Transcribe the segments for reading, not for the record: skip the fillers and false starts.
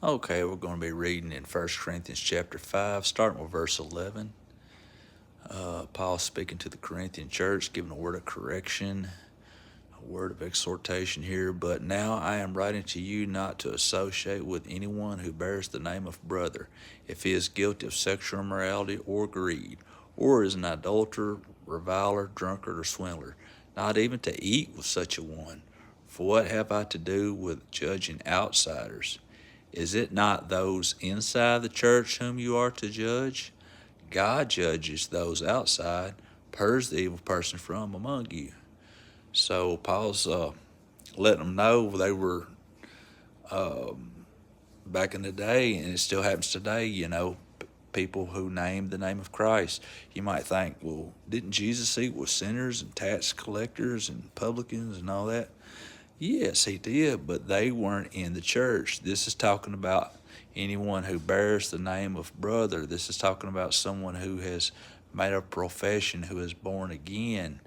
Okay, we're going to be reading in 1 Corinthians chapter 5, starting with verse 11. Paul speaking to the Corinthian church, giving a word of correction, a word of exhortation here. But now I am writing to you not to associate with anyone who bears the name of brother, if he is guilty of sexual immorality or greed, or is an adulterer, reviler, drunkard, or swindler, not even to eat with such a one. For what have I to do with judging outsiders? Is it not those inside the church whom you are to judge? God judges those outside. Purge the evil person from among you. So Paul's letting them know they were back in the day, and it still happens today, people who name the name of Christ. You might think, well, didn't Jesus eat with sinners and tax collectors and publicans and all that? Yes, he did, but they weren't in the church. This is talking about anyone who bears the name of brother. This is talking about someone who has made a profession, who is born again,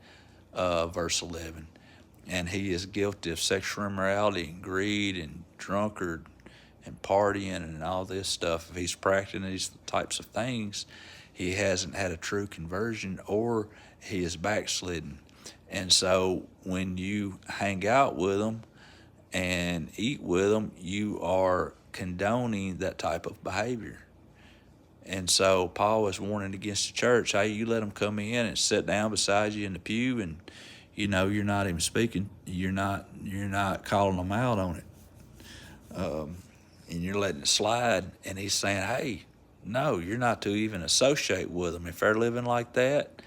verse 11. And he is guilty of sexual immorality and greed and drunkard and partying and all this stuff. If he's practicing these types of things, he hasn't had a true conversion, or he is backslidden. And so when you hang out with them and eat with them, you are condoning that type of behavior. And so Paul was warning against the church. Hey, you let them come in and sit down beside you in the pew, and you're not even speaking. You're not calling them out on it, and you're letting it slide. And he's saying, hey, no, you're not to even associate with them. If they're living like that,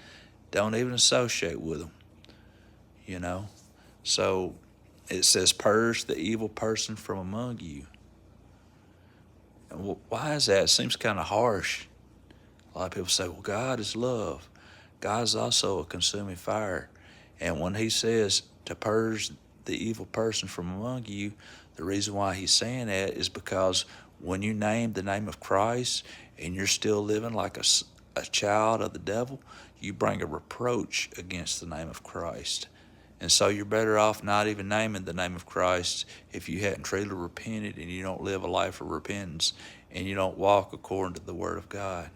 don't even associate with them. You know. So it says, purge the evil person from among you. And why is that? It seems kind of harsh. A lot of people say, well, God is love. God is also a consuming fire. And when he says to purge the evil person from among you, the reason why he's saying that is because when you name the name of Christ and you're still living like a child of the devil, you bring a reproach against the name of Christ. And so you're better off not even naming the name of Christ if you hadn't truly repented and you don't live a life of repentance and you don't walk according to the Word of God.